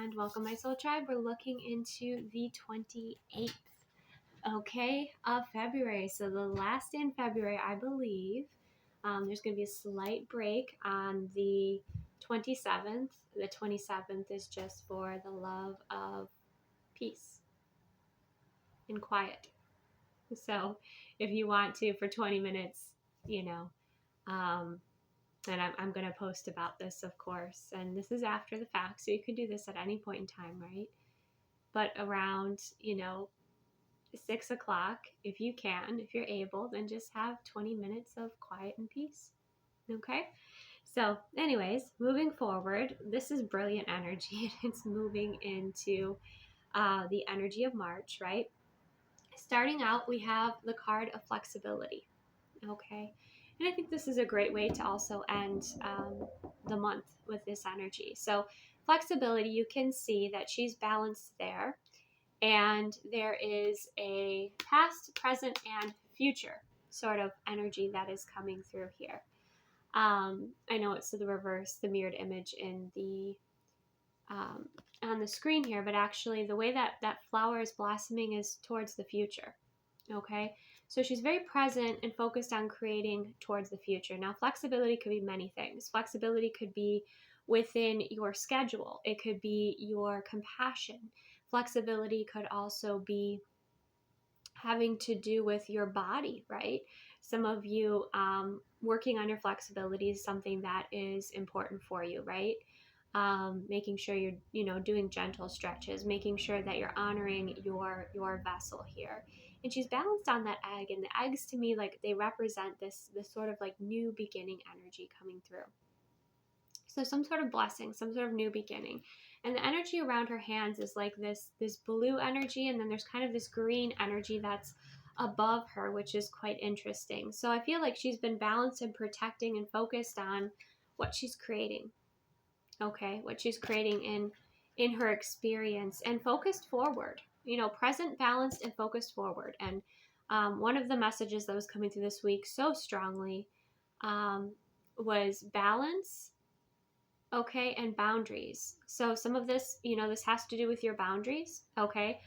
and welcome my soul tribe. We're looking into the 28th, of February. So the last day in February, I believe. There's going to be a slight break on the 27th. The 27th is just for the love of peace and quiet. So if you want to, for 20 minutes, and I'm going to post about this, of course. And this is after the fact, so you can do this at any point in time, right? But around, 6 o'clock, if you can, if you're able, then just have 20 minutes of quiet and peace. Okay? So anyways, moving forward, this is brilliant energy. It's moving into the energy of March, right? Starting out, we have the card of flexibility. Okay. And I think this is a great way to also end the month with this energy. So flexibility, you can see that she's balanced there. And there is a past, present, and future sort of energy that is coming through here. I know it's the reverse, the mirrored image in the on the screen here, but actually the way that that flower is blossoming is towards the future. Okay, so she's very present and focused on creating towards the future. Now, flexibility could be many things. Flexibility could be within your schedule. It could be your compassion. Flexibility could also be having to do with your body, right? Some of you working on your flexibility is something that is important for you, right? Making sure you're doing gentle stretches, making sure that you're honoring your vessel here. And she's balanced on that egg, and the eggs to me, like, they represent this sort of like new beginning energy coming through. So some sort of blessing, some sort of new beginning. And the energy around her hands is like this blue energy, and then there's kind of this green energy that's above her, which is quite interesting. So I feel like she's been balanced and protecting and focused on what she's creating. Okay, what she's creating in her experience, and focused forward. Present, balanced, and focused forward. And one of the messages that was coming through this week so strongly was balance, okay, and boundaries. So some of this, this has to do with your boundaries, okay?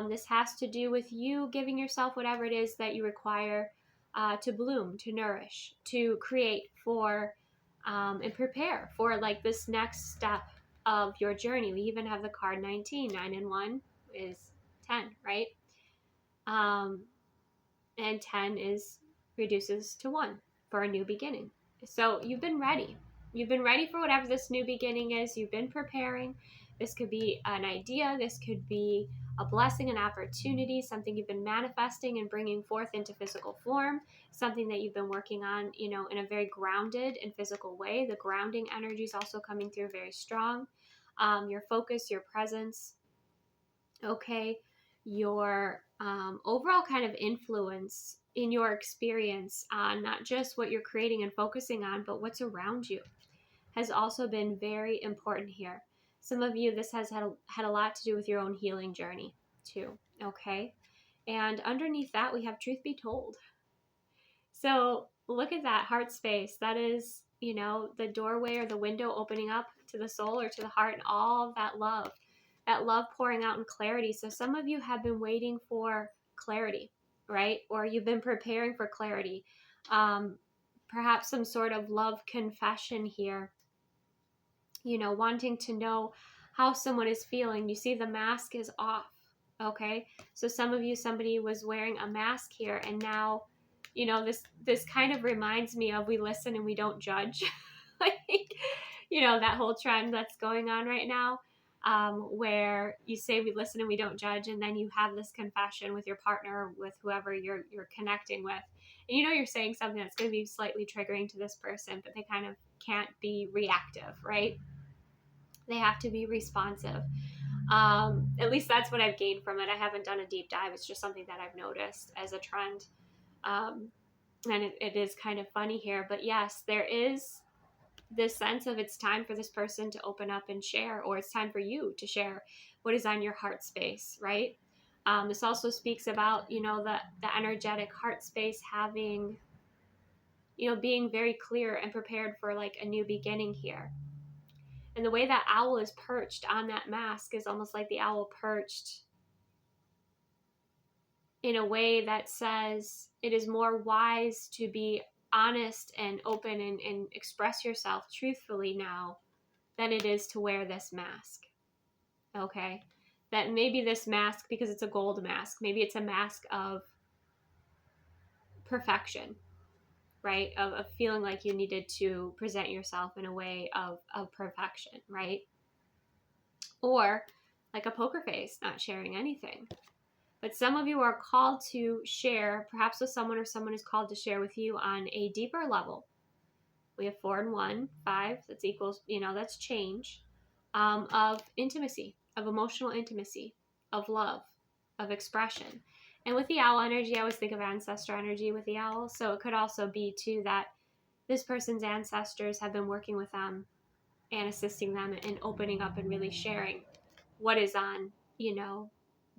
This has to do with you giving yourself whatever it is that you require to bloom, to nourish, to create for, and prepare for like this next step of your journey. We even have the card 19, 9 and 1 is 10, right? And 10 is reduces to 1 for a new beginning. So you've been ready. You've been ready for whatever this new beginning is. You've been preparing. This could be an idea. This could be a blessing, an opportunity, something you've been manifesting and bringing forth into physical form, something that you've been working on, in a very grounded and physical way. The grounding energy is also coming through very strong. Your focus, your presence, okay, your overall kind of influence in your experience on not just what you're creating and focusing on, but what's around you has also been very important here. Some of you, this has had a lot to do with your own healing journey too, okay? And underneath that, we have truth be told. So look at that heart space. That is, the doorway or the window opening up to the soul or to the heart, and all of that love pouring out in clarity. So some of you have been waiting for clarity, right? Or you've been preparing for clarity. Perhaps some sort of love confession here, wanting to know how someone is feeling. You see the mask is off, okay? So some of you, somebody was wearing a mask here, and now, this kind of reminds me of We Listen and We Don't Judge. Like, that whole trend that's going on right now, where you say we listen and we don't judge, and then you have this confession with your partner, with whoever you're connecting with, and you're saying something that's going to be slightly triggering to this person, but they kind of can't be reactive, right? They have to be responsive. At least that's what I've gained from it. I haven't done a deep dive. It's just something that I've noticed as a trend. And it is kind of funny here, but yes, there is this sense of it's time for this person to open up and share, or it's time for you to share what is on your heart space, right? This also speaks about, the energetic heart space having, being very clear and prepared for like a new beginning here. And the way that owl is perched on that mask is almost like the owl perched in a way that says it is more wise to be honest and open and express yourself truthfully now than it is to wear this mask. Okay? That maybe this mask, because it's a gold mask, maybe it's a mask of perfection, right? Of feeling like you needed to present yourself in a way of perfection, right? Or like a poker face, not sharing anything. But some of you are called to share, perhaps with someone, or someone is called to share with you on a deeper level. We have 4 and 1, 5, that's equals, that's change, of intimacy, of emotional intimacy, of love, of expression. And with the owl energy, I always think of ancestor energy with the owl. So it could also be too that this person's ancestors have been working with them and assisting them in opening up and really sharing what is on,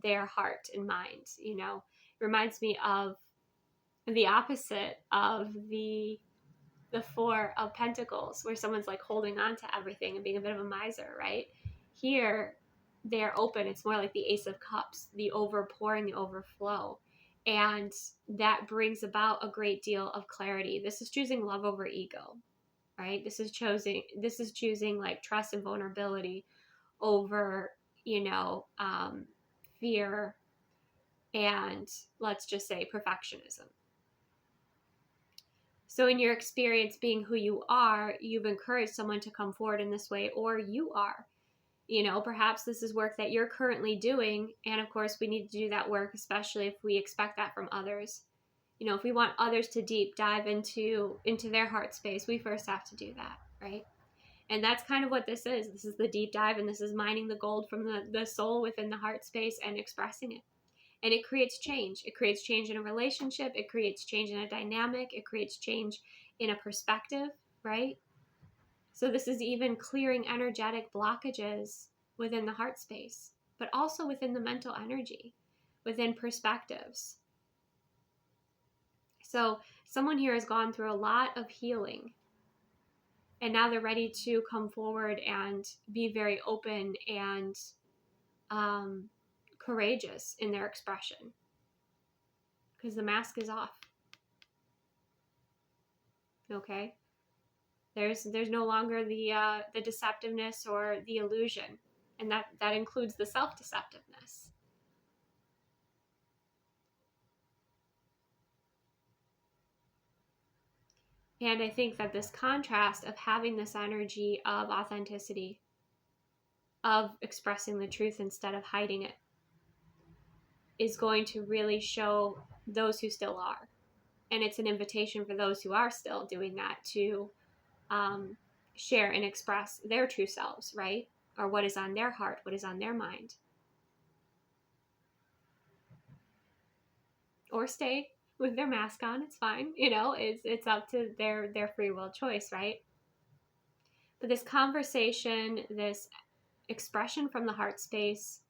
their heart and mind. It reminds me of the opposite of the 4 of Pentacles, where someone's like holding on to everything and being a bit of a miser, right? Here, they're open. It's more like the Ace of Cups, the overpouring, the overflow. And that brings about a great deal of clarity. This is choosing love over ego, right? This is choosing like trust and vulnerability over, fear and, let's just say, perfectionism. So in your experience being who you are, you've encouraged someone to come forward in this way, or you are. Perhaps this is work that you're currently doing. And of course, we need to do that work, especially if we expect that from others. If we want others to deep dive into their heart space, we first have to do that, right? And that's kind of what this is. This is the deep dive, and this is mining the gold from the soul within the heart space and expressing it. And it creates change. It creates change in a relationship. It creates change in a dynamic. It creates change in a perspective, right? So this is even clearing energetic blockages within the heart space, but also within the mental energy, within perspectives. So someone here has gone through a lot of healing, and now they're ready to come forward and be very open and courageous in their expression, because the mask is off. Okay, there's no longer the deceptiveness or the illusion, and that includes the self-deceptiveness. And I think that this contrast of having this energy of authenticity, of expressing the truth instead of hiding it, is going to really show those who still are. And it's an invitation for those who are still doing that to share and express their true selves, right? Or what is on their heart, what is on their mind. Or stay with their mask on, it's fine. It's up to their free will choice, right? But this conversation, this expression from the heart space,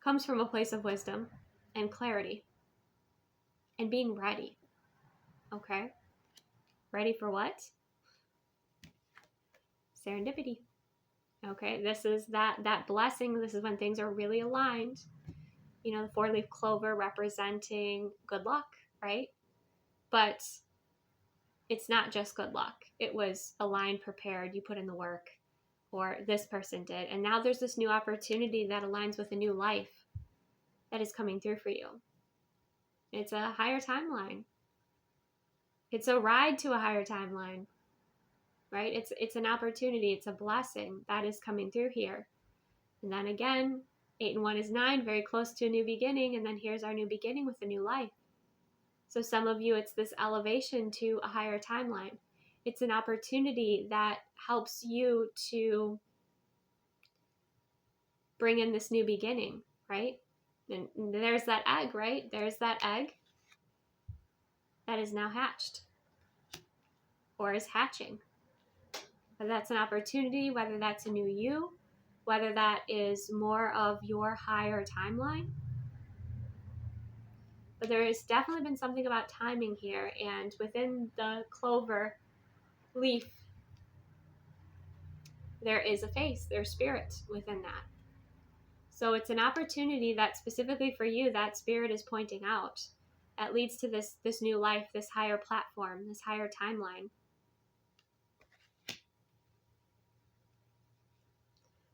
comes from a place of wisdom and clarity and being ready. Okay? Ready for what? Serendipity. Okay? This is that blessing. This is when things are really aligned. The 4-leaf clover representing good luck, right? But it's not just good luck. It was aligned, prepared, you put in the work, or this person did. And now there's this new opportunity that aligns with a new life that is coming through for you. It's a higher timeline. It's a ride to a higher timeline, right? It's an opportunity. It's a blessing that is coming through here. And then again, 8 and 1 is 9, very close to a new beginning. And then here's our new beginning with a new life. So some of you, it's this elevation to a higher timeline. It's an opportunity that helps you to bring in this new beginning, right? And there's that egg, right? There's that egg that is now hatched or is hatching. Whether that's an opportunity, whether that's a new you, whether that is more of your higher timeline. But there has definitely been something about timing here, and within the clover leaf, there is a face, there's spirit within that. So it's an opportunity that specifically for you, that spirit is pointing out, that leads to this new life, this higher platform, this higher timeline.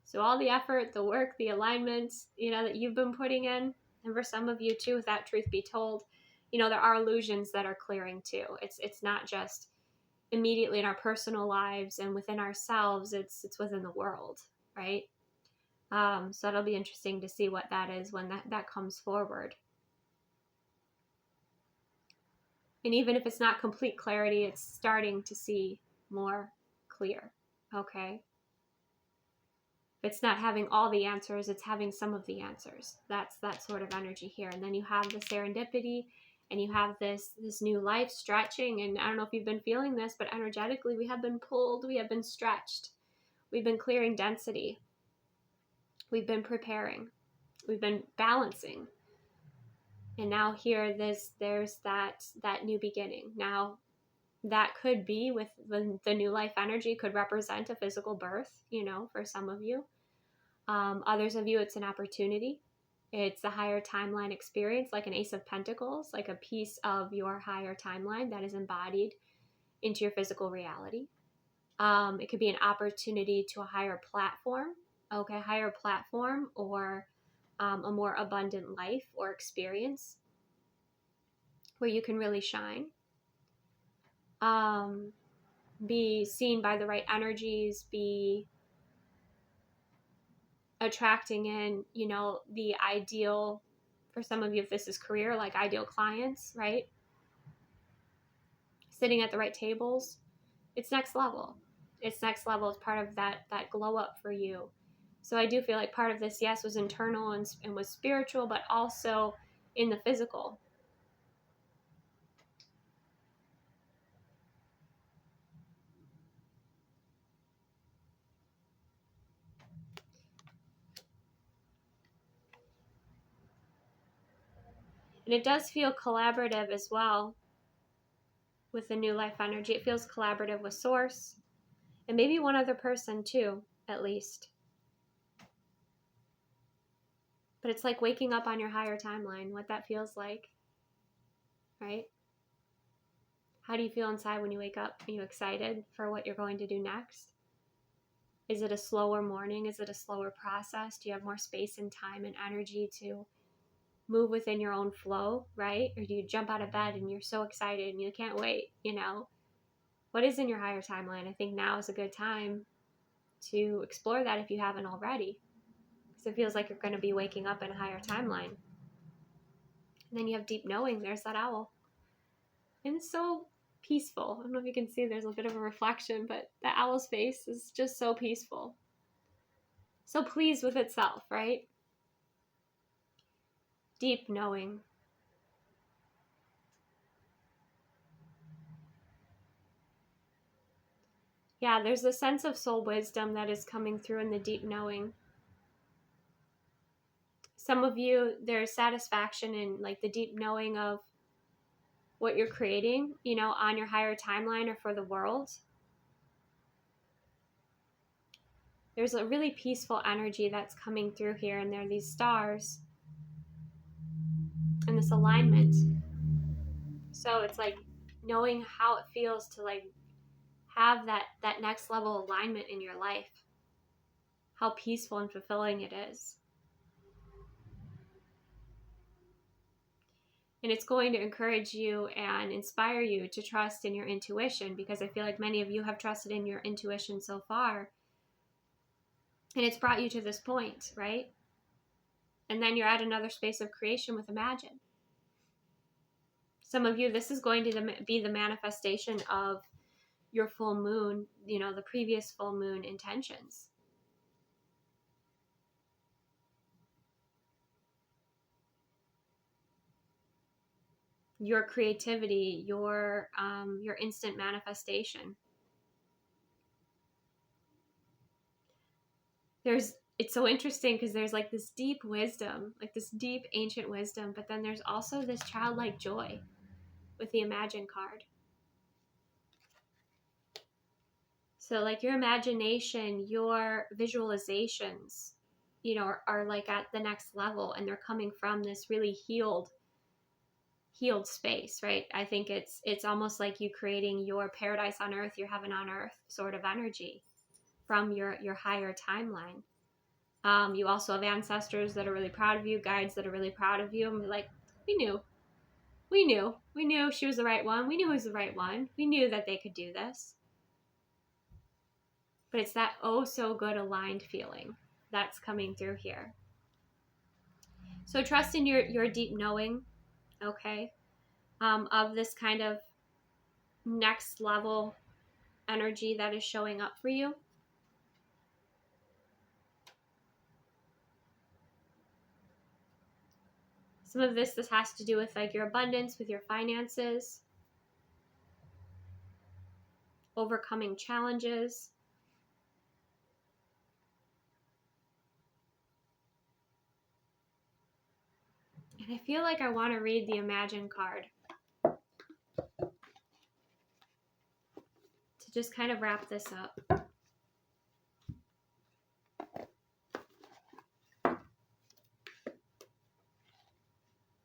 So all the effort, the work, the alignments, that you've been putting in, and for some of you too, if that truth be told, there are illusions that are clearing too. It's not just immediately in our personal lives and within ourselves, it's within the world, right? So it'll be interesting to see what that is when that comes forward. And even if it's not complete clarity, it's starting to see more clear, okay? It's not having all the answers, it's having some of the answers. That's that sort of energy here. And then you have the serendipity, and you have this new life stretching. And I don't know if you've been feeling this, but energetically we have been pulled, we have been stretched, we've been clearing density, we've been preparing, we've been balancing. And now here there's that new beginning. Now that could be with the new life energy, could represent a physical birth, for some of you. Others of you, it's an opportunity. It's a higher timeline experience, like an Ace of Pentacles, like a piece of your higher timeline that is embodied into your physical reality. It could be an opportunity to a higher platform, higher platform, or a more abundant life or experience where you can really shine. Be seen by the right energies, be attracting in, the ideal, for some of you, if this is career, like ideal clients, right? Sitting at the right tables. It's next level. It's next level. It's part of that glow up for you. So I do feel like part of this, yes, was internal and was spiritual, but also in the physical. And it does feel collaborative as well with the new life energy. It feels collaborative with source and maybe one other person too, at least. But it's like waking up on your higher timeline, what that feels like, right? How do you feel inside when you wake up? Are you excited for what you're going to do next? Is it a slower morning? Is it a slower process? Do you have more space and time and energy to move within your own flow, right? Or do you jump out of bed and you're so excited and you can't wait, What is in your higher timeline? I think now is a good time to explore that if you haven't already. Because it feels like you're going to be waking up in a higher timeline. And then you have deep knowing. There's that owl. And it's so peaceful. I don't know if you can see, there's a bit of a reflection, but the owl's face is just so peaceful. So pleased with itself, right? Deep knowing. Yeah, there's a sense of soul wisdom that is coming through in the deep knowing. Some of you, there's satisfaction in like the deep knowing of what you're creating, on your higher timeline or for the world. There's a really peaceful energy that's coming through here, and there are these stars and this alignment. So it's like knowing how it feels to like have that next level alignment in your life, how peaceful and fulfilling it is. And it's going to encourage you and inspire you to trust in your intuition, because I feel like many of you have trusted in your intuition so far, and it's brought you to this point, right? And then you're at another space of creation with Imagine. Some of you, this is going to be the manifestation of your full moon, the previous full moon intentions. Your creativity, your instant manifestation. It's so interesting because there's like this deep wisdom, like this deep ancient wisdom, but then there's also this childlike joy with the Imagine card. So like your imagination, your visualizations, are like at the next level, and they're coming from this really healed space, right? I think it's almost like you creating your paradise on earth, your heaven on earth sort of energy from your higher timeline. You also have ancestors that are really proud of you, guides that are really proud of you, and be like, we knew she was the right one. We knew he was the right one. We knew that they could do this. But it's that oh so good aligned feeling that's coming through here. So trust in your deep knowing, okay, of this kind of next level energy that is showing up for you. Some of this has to do with like your abundance, with your finances, overcoming challenges. And I feel like I want to read the Imagine card to just kind of wrap this up.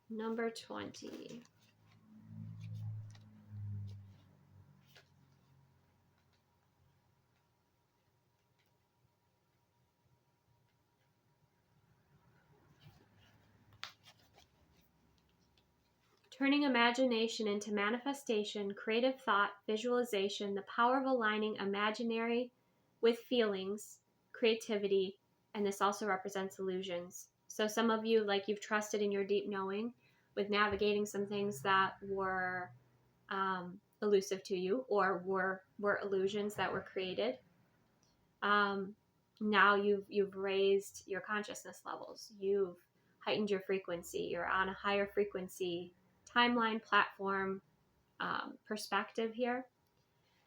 Number 20. Turning imagination into manifestation, creative thought, visualization, the power of aligning imaginary with feelings, creativity, and this also represents illusions. So some of you, like you've trusted in your deep knowing with navigating some things that were elusive to you or were illusions that were created. Now you've raised your consciousness levels. You've heightened your frequency. You're on a higher frequency timeline, platform, perspective here.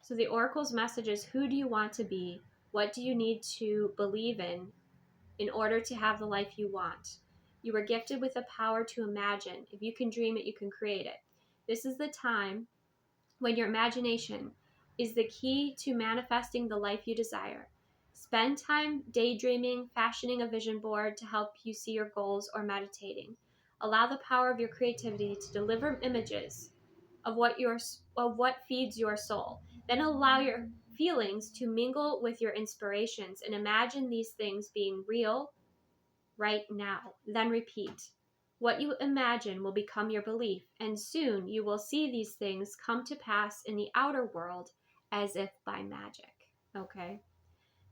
So the Oracle's message is, who do you want to be? What do you need to believe in order to have the life you want? You were gifted with the power to imagine. If you can dream it, you can create it. This is the time when your imagination is the key to manifesting the life you desire. Spend time daydreaming, fashioning a vision board to help you see your goals, or meditating. Allow the power of your creativity to deliver images of what feeds your soul. Then allow your feelings to mingle with your inspirations and imagine these things being real right now. Then repeat. What you imagine will become your belief, and soon you will see these things come to pass in the outer world as if by magic. Okay?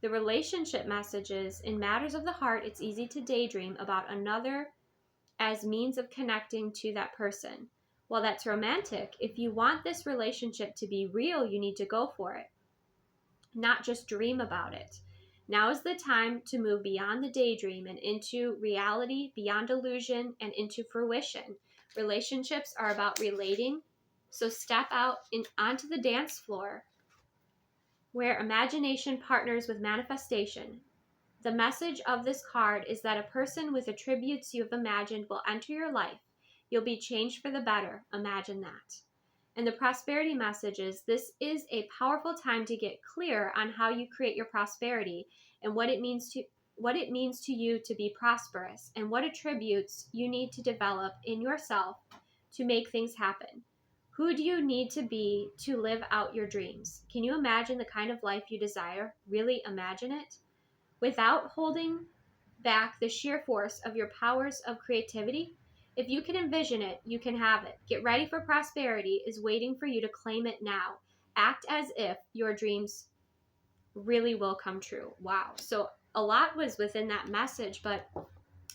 The relationship messages: in matters of the heart, it's easy to daydream about another as means of connecting to that person. While that's romantic, if you want this relationship to be real, you need to go for it, not just dream about it. Now is the time to move beyond the daydream and into reality, beyond illusion and into fruition. Relationships are about relating, so step out onto the dance floor where imagination partners with manifestation. The message of this card is that a person with attributes you have imagined will enter your life. You'll be changed for the better. Imagine that. And the prosperity message is, this is a powerful time to get clear on how you create your prosperity and what it means to you to be prosperous, and what attributes you need to develop in yourself to make things happen. Who do you need to be to live out your dreams? Can you imagine the kind of life you desire? Really imagine it without holding back the sheer force of your powers of creativity. If you can envision it, you can have it. Get ready, for prosperity is waiting for you to claim it now. Act as if your dreams really will come true. Wow. So a lot was within that message, but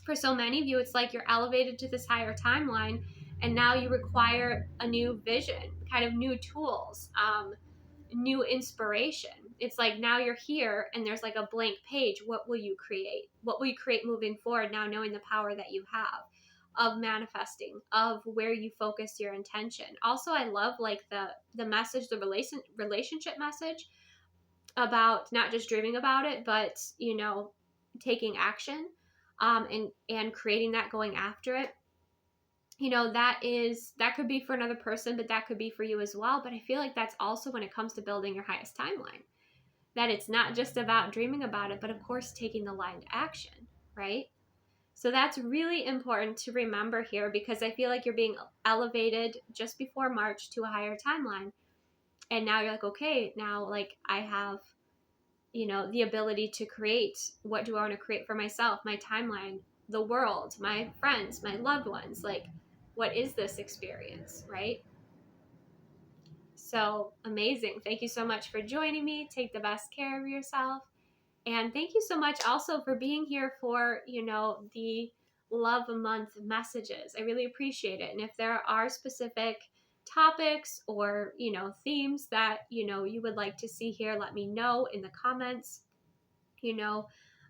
for so many of you, it's like you're elevated to this higher timeline, and now you require a new vision, kind of new tools, new inspiration. It's like now you're here and there's like a blank page. What will you create? What will you create moving forward, now knowing the power that you have of manifesting, of where you focus your intention? Also, I love like the message, the relationship message about not just dreaming about it, but taking action, and creating that, going after it. That could be for another person, but that could be for you as well. But I feel like that's also when it comes to building your highest timeline. that it's not just about dreaming about it, but of course taking the aligned action, right? So that's really important to remember here, because I feel like you're being elevated just before March to a higher timeline. And now you're like, okay, now like I have, the ability to create. What do I want to create for myself, my timeline, the world, my friends, my loved ones? Like, what is this experience, right? So amazing. Thank you so much for joining me. Take the best care of yourself. And thank you so much also for being here for, the Love Month messages. I really appreciate it. And if there are specific topics or, themes that, you would like to see here, let me know in the comments.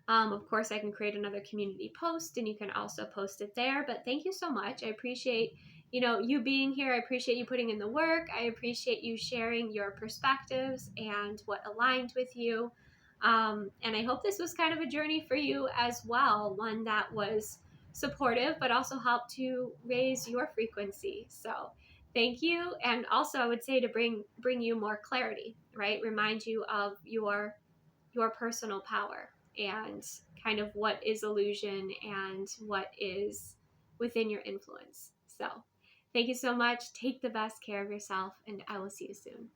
Of course, I can create another community post and you can also post it there. But thank you so much. I appreciate, you being here. I appreciate you putting in the work. I appreciate you sharing your perspectives and what aligned with you. And I hope this was kind of a journey for you as well, one that was supportive, but also helped to raise your frequency. So thank you. And also I would say to bring you more clarity, right? Remind you of your personal power and kind of what is illusion and what is within your influence. So thank you so much. Take the best care of yourself, and I will see you soon.